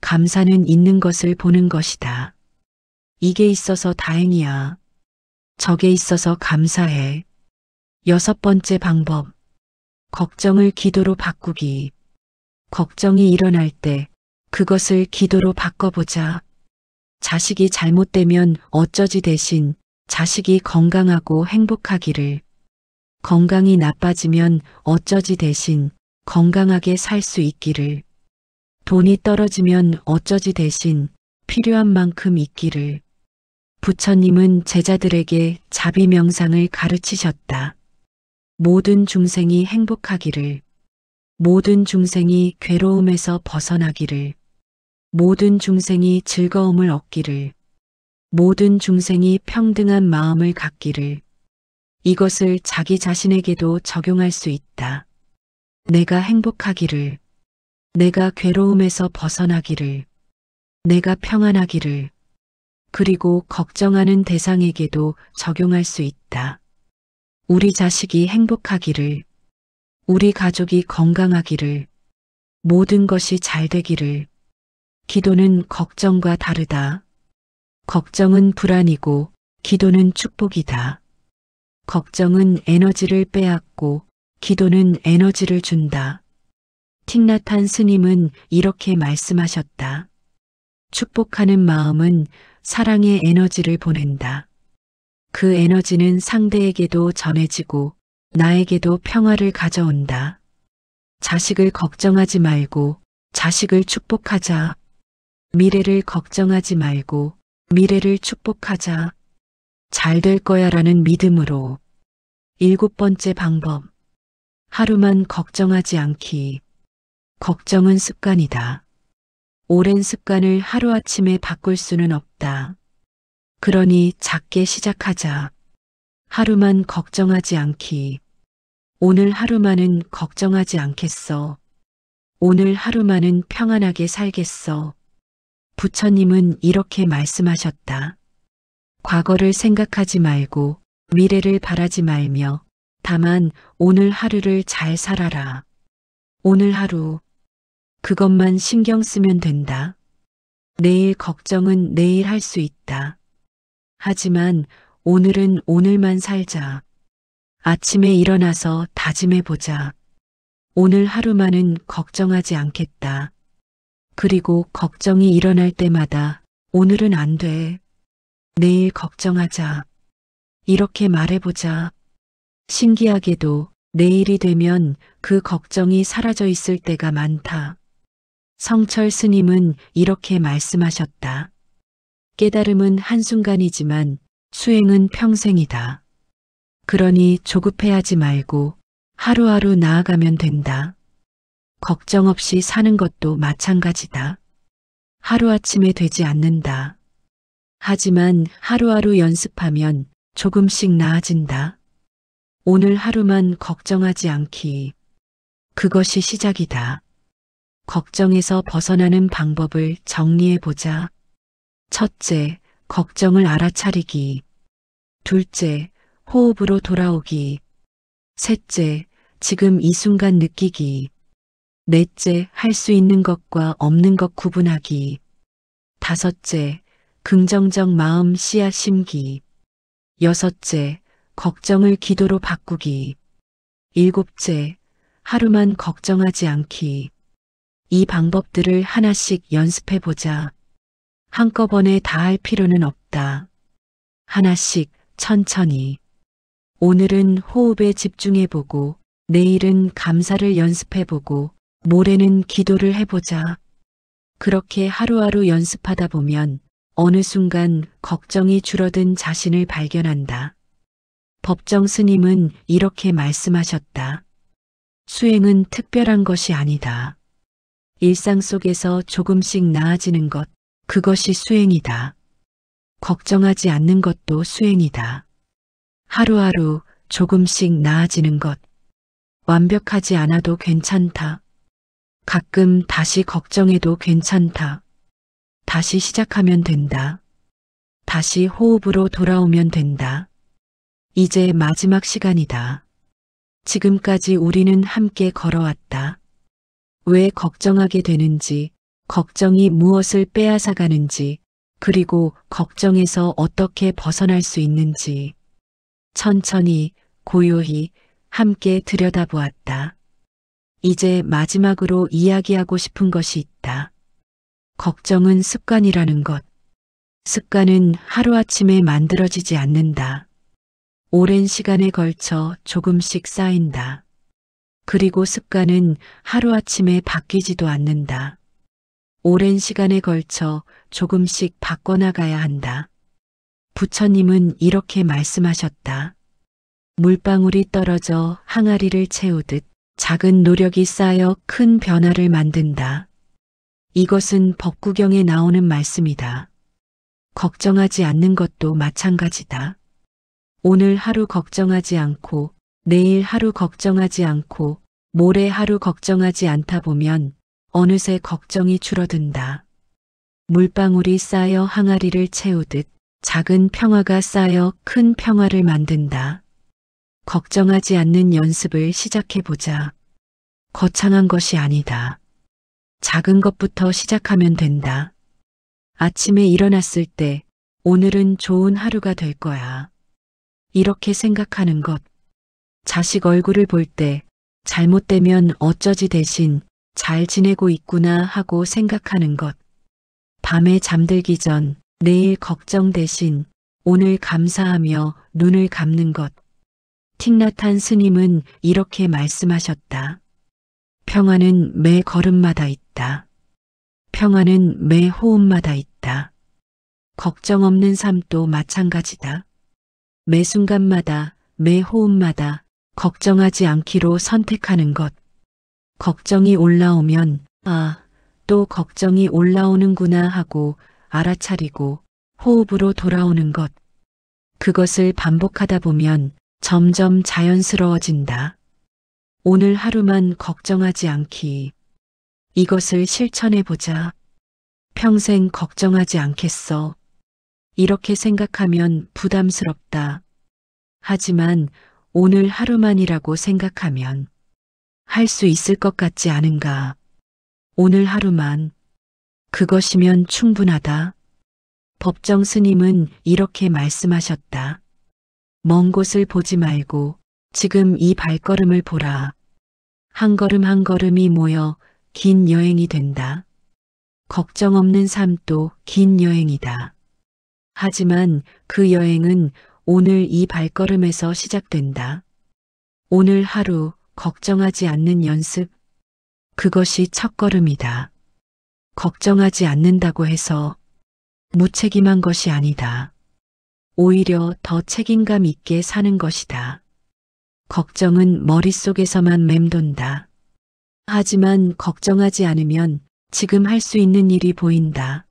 감사는 있는 것을 보는 것이다. 이게 있어서 다행이야. 저게 있어서 감사해. 6번째 방법. 걱정을 기도로 바꾸기. 걱정이 일어날 때 그것을 기도로 바꿔보자. 자식이 잘못되면 어쩌지 대신 자식이 건강하고 행복하기를. 건강이 나빠지면 어쩌지 대신 건강하게 살 수 있기를. 돈이 떨어지면 어쩌지 대신 필요한 만큼 있기를. 부처님은 제자들에게 자비 명상을 가르치셨다. 모든 중생이 행복하기를. 모든 중생이 괴로움에서 벗어나기를. 모든 중생이 즐거움을 얻기를. 모든 중생이 평등한 마음을 갖기를. 이것을 자기 자신에게도 적용할 수 있다. 내가 행복하기를. 내가 괴로움에서 벗어나기를. 내가 평안하기를. 그리고 걱정하는 대상에게도 적용할 수 있다. 우리 자식이 행복하기를, 우리 가족이 건강하기를, 모든 것이 잘 되기를. 기도는 걱정과 다르다. 걱정은 불안이고 기도는 축복이다. 걱정은 에너지를 빼앗고 기도는 에너지를 준다. 틱나탄 스님은 이렇게 말씀하셨다. 축복하는 마음은 사랑의 에너지를 보낸다. 그 에너지는 상대에게도 전해지고 나에게도 평화를 가져온다. 자식을 걱정하지 말고 자식을 축복하자. 미래를 걱정하지 말고 미래를 축복하자. 잘 될 거야 라는 믿음으로. 7번째 방법. 하루만 걱정하지 않기. 걱정은 습관이다. 오랜 습관을 하루아침에 바꿀 수는 없다. 그러니 작게 시작하자. 하루만 걱정하지 않기. 오늘 하루만은 걱정하지 않겠어. 오늘 하루만은 평안하게 살겠어. 부처님은 이렇게 말씀하셨다. 과거를 생각하지 말고 미래를 바라지 말며 다만 오늘 하루를 잘 살아라. 오늘 하루. 그것만 신경 쓰면 된다. 내일 걱정은 내일 할 수 있다. 하지만 오늘은 오늘만 살자. 아침에 일어나서 다짐해보자. 오늘 하루만은 걱정하지 않겠다. 그리고 걱정이 일어날 때마다 오늘은 안 돼. 내일 걱정하자. 이렇게 말해보자. 신기하게도 내일이 되면 그 걱정이 사라져 있을 때가 많다. 성철 스님은 이렇게 말씀하셨다. 깨달음은 한순간이지만 수행은 평생이다. 그러니 조급해하지 말고 하루하루 나아가면 된다. 걱정 없이 사는 것도 마찬가지다. 하루아침에 되지 않는다. 하지만 하루하루 연습하면 조금씩 나아진다. 오늘 하루만 걱정하지 않기. 그것이 시작이다. 걱정에서 벗어나는 방법을 정리해보자. 첫째, 걱정을 알아차리기. 둘째, 호흡으로 돌아오기. 셋째, 지금 이 순간 느끼기. 넷째, 할 수 있는 것과 없는 것 구분하기. 다섯째, 긍정적 마음 씨앗 심기. 여섯째, 걱정을 기도로 바꾸기. 일곱째, 하루만 걱정하지 않기. 이 방법들을 하나씩 연습해보자. 한꺼번에 다 할 필요는 없다. 하나씩 천천히. 오늘은 호흡에 집중해보고, 내일은 감사를 연습해보고, 모레는 기도를 해보자. 그렇게 하루하루 연습하다 보면 어느 순간 걱정이 줄어든 자신을 발견한다. 법정 스님은 이렇게 말씀하셨다. 수행은 특별한 것이 아니다. 일상 속에서 조금씩 나아지는 것, 그것이 수행이다. 걱정하지 않는 것도 수행이다. 하루하루 조금씩 나아지는 것, 완벽하지 않아도 괜찮다. 가끔 다시 걱정해도 괜찮다. 다시 시작하면 된다. 다시 호흡으로 돌아오면 된다. 이제 마지막 시간이다. 지금까지 우리는 함께 걸어왔다. 왜 걱정하게 되는지, 걱정이 무엇을 빼앗아가는지, 그리고 걱정에서 어떻게 벗어날 수 있는지 천천히 고요히 함께 들여다보았다. 이제 마지막으로 이야기하고 싶은 것이 있다. 걱정은 습관이라는 것. 습관은 하루아침에 만들어지지 않는다. 오랜 시간에 걸쳐 조금씩 쌓인다. 그리고 습관은 하루아침에 바뀌지도 않는다. 오랜 시간에 걸쳐 조금씩 바꿔나가야 한다. 부처님은 이렇게 말씀하셨다. 물방울이 떨어져 항아리를 채우듯 작은 노력이 쌓여 큰 변화를 만든다. 이것은 법구경에 나오는 말씀이다. 걱정하지 않는 것도 마찬가지다. 오늘 하루 걱정하지 않고 내일 하루 걱정하지 않고 모레 하루 걱정하지 않다 보면 어느새 걱정이 줄어든다. 물방울이 쌓여 항아리를 채우듯 작은 평화가 쌓여 큰 평화를 만든다. 걱정하지 않는 연습을 시작해보자. 거창한 것이 아니다. 작은 것부터 시작하면 된다. 아침에 일어났을 때 오늘은 좋은 하루가 될 거야. 이렇게 생각하는 것. 자식 얼굴을 볼 때 잘못되면 어쩌지 대신 잘 지내고 있구나 하고 생각하는 것. 밤에 잠들기 전 내일 걱정 대신 오늘 감사하며 눈을 감는 것. 틱나탄 스님은 이렇게 말씀하셨다. 평화는 매 걸음마다 있다. 평화는 매 호흡마다 있다. 걱정 없는 삶도 마찬가지다. 매 순간마다, 매 호흡마다 걱정하지 않기로 선택하는 것. 걱정이 올라오면, 또 걱정이 올라오는구나 하고 알아차리고 호흡으로 돌아오는 것. 그것을 반복하다 보면 점점 자연스러워진다. 오늘 하루만 걱정하지 않기. 이것을 실천해보자. 평생 걱정하지 않겠어. 이렇게 생각하면 부담스럽다. 하지만 오늘 하루만이라고 생각하면 할 수 있을 것 같지 않은가. 오늘 하루만. 그것이면 충분하다. 법정 스님은 이렇게 말씀하셨다. 먼 곳을 보지 말고 지금 이 발걸음을 보라. 한 걸음 한 걸음이 모여 긴 여행이 된다. 걱정 없는 삶도 긴 여행이다. 하지만 그 여행은 오늘 이 발걸음에서 시작된다. 오늘 하루 걱정하지 않는 연습. 그것이 첫걸음이다. 걱정하지 않는다고 해서 무책임한 것이 아니다. 오히려 더 책임감 있게 사는 것이다. 걱정은 머릿속에서만 맴돈다. 하지만 걱정하지 않으면 지금 할 수 있는 일이 보인다.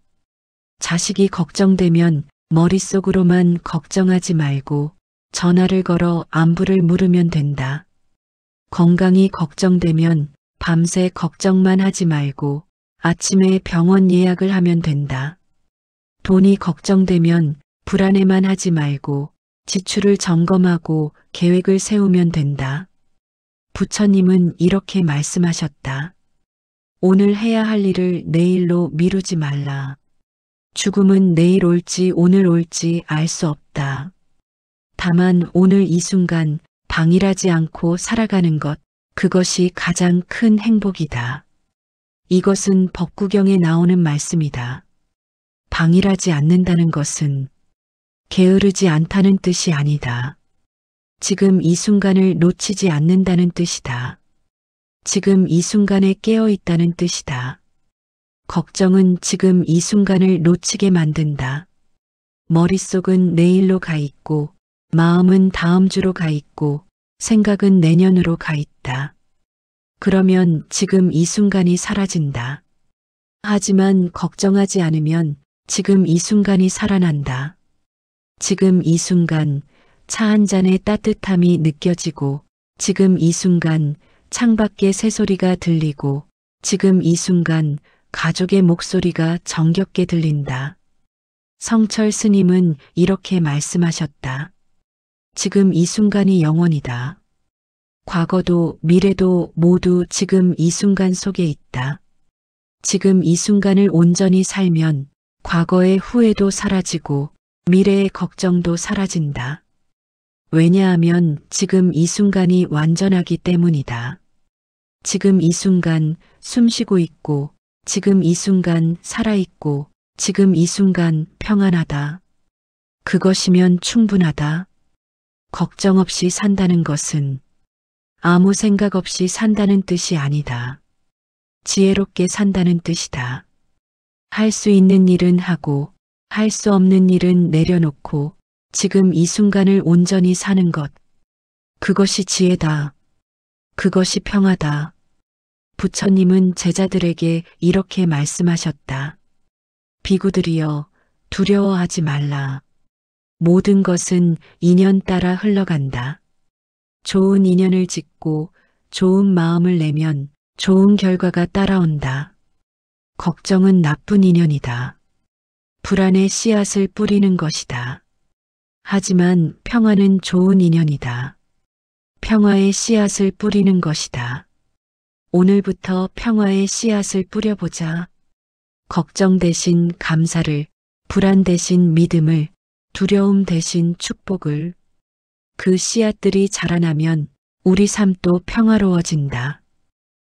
자식이 걱정되면 머릿속으로만 걱정하지 말고 전화를 걸어 안부를 물으면 된다. 건강이 걱정되면 밤새 걱정만 하지 말고 아침에 병원 예약을 하면 된다. 돈이 걱정되면 불안해만 하지 말고 지출을 점검하고 계획을 세우면 된다. 부처님은 이렇게 말씀하셨다. 오늘 해야 할 일을 내일로 미루지 말라. 죽음은 내일 올지 오늘 올지 알 수 없다. 다만 오늘 이 순간 방일하지 않고 살아가는 것, 그것이 가장 큰 행복이다. 이것은 법구경에 나오는 말씀이다. 방일하지 않는다는 것은 게으르지 않다는 뜻이 아니다. 지금 이 순간을 놓치지 않는다는 뜻이다. 지금 이 순간에 깨어 있다는 뜻이다. 걱정은 지금 이 순간을 놓치게 만든다. 머릿속은 내일로 가 있고, 마음은 다음 주로 가 있고, 생각은 내년으로 가 있다. 그러면 지금 이 순간이 사라진다. 하지만 걱정하지 않으면 지금 이 순간이 살아난다. 지금 이 순간 차 한 잔의 따뜻함이 느껴지고, 지금 이 순간 창밖에 새소리가 들리고, 지금 이 순간 가족의 목소리가 정겹게 들린다. 성철 스님은 이렇게 말씀하셨다. 지금 이 순간이 영원이다. 과거도 미래도 모두 지금 이 순간 속에 있다. 지금 이 순간을 온전히 살면 과거의 후회도 사라지고 미래의 걱정도 사라진다. 왜냐하면 지금 이 순간이 완전하기 때문이다. 지금 이 순간 숨 쉬고 있고, 지금 이 순간 살아있고, 지금 이 순간 평안하다. 그것이면 충분하다. 걱정 없이 산다는 것은 아무 생각 없이 산다는 뜻이 아니다. 지혜롭게 산다는 뜻이다. 할 수 있는 일은 하고, 할 수 없는 일은 내려놓고, 지금 이 순간을 온전히 사는 것. 그것이 지혜다. 그것이 평화다. 부처님은 제자들에게 이렇게 말씀하셨다. 비구들이여, 두려워하지 말라. 모든 것은 인연 따라 흘러간다. 좋은 인연을 짓고 좋은 마음을 내면 좋은 결과가 따라온다. 걱정은 나쁜 인연이다. 불안의 씨앗을 뿌리는 것이다. 하지만 평화는 좋은 인연이다. 평화의 씨앗을 뿌리는 것이다. 오늘부터 평화의 씨앗을 뿌려보자. 걱정 대신 감사를, 불안 대신 믿음을, 두려움 대신 축복을. 그 씨앗들이 자라나면 우리 삶도 평화로워진다.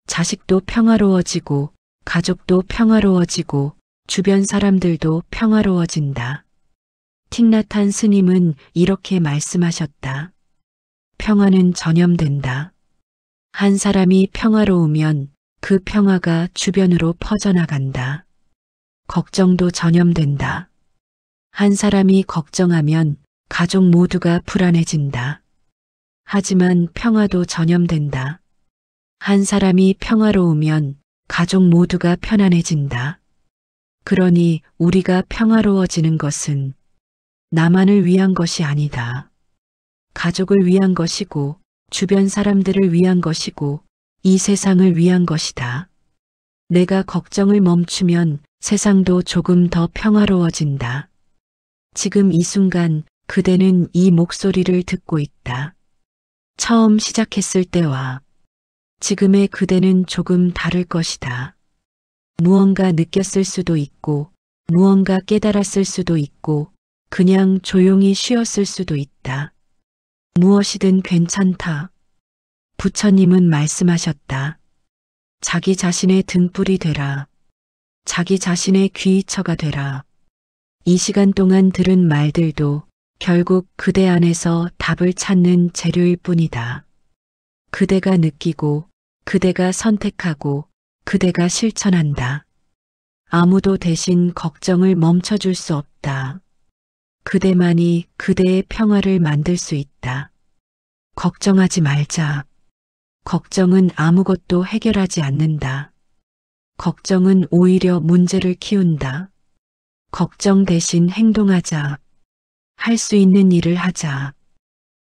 자식도 평화로워지고, 가족도 평화로워지고, 주변 사람들도 평화로워진다. 틱나탄 스님은 이렇게 말씀하셨다. 평화는 전염된다. 한 사람이 평화로우면 그 평화가 주변으로 퍼져나간다. 걱정도 전염된다. 한 사람이 걱정하면 가족 모두가 불안해진다. 하지만 평화도 전염된다. 한 사람이 평화로우면 가족 모두가 편안해진다. 그러니 우리가 평화로워지는 것은 나만을 위한 것이 아니다. 가족을 위한 것이고, 주변 사람들을 위한 것이고, 이 세상을 위한 것이다. 내가 걱정을 멈추면 세상도 조금 더 평화로워진다. 지금 이 순간 그대는 이 목소리를 듣고 있다. 처음 시작했을 때와 지금의 그대는 조금 다를 것이다. 무언가 느꼈을 수도 있고, 무언가 깨달았을 수도 있고, 그냥 조용히 쉬었을 수도 있다. 무엇이든 괜찮다. 부처님은 말씀하셨다. 자기 자신의 등불이 되라. 자기 자신의 귀처가 되라. 이 시간 동안 들은 말들도 결국 그대 안에서 답을 찾는 재료일 뿐이다. 그대가 느끼고, 그대가 선택하고, 그대가 실천한다. 아무도 대신 걱정을 멈춰줄 수 없다. 그대만이 그대의 평화를 만들 수 있다. 걱정하지 말자. 걱정은 아무것도 해결하지 않는다. 걱정은 오히려 문제를 키운다. 걱정 대신 행동하자. 할 수 있는 일을 하자.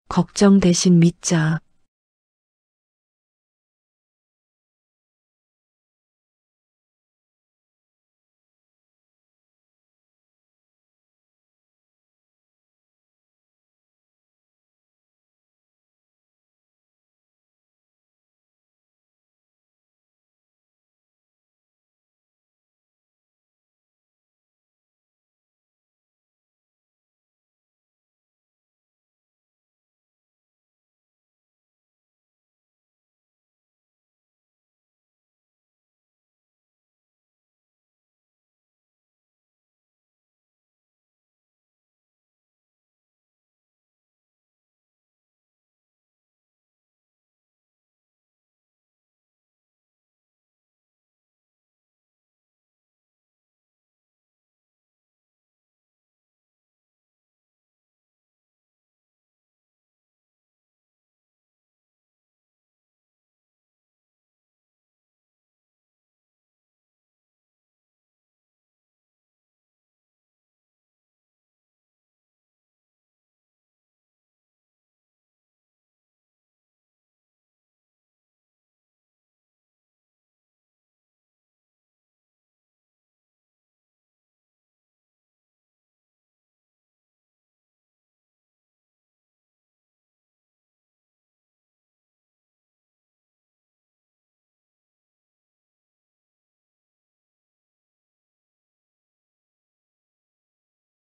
걱정 대신 믿자.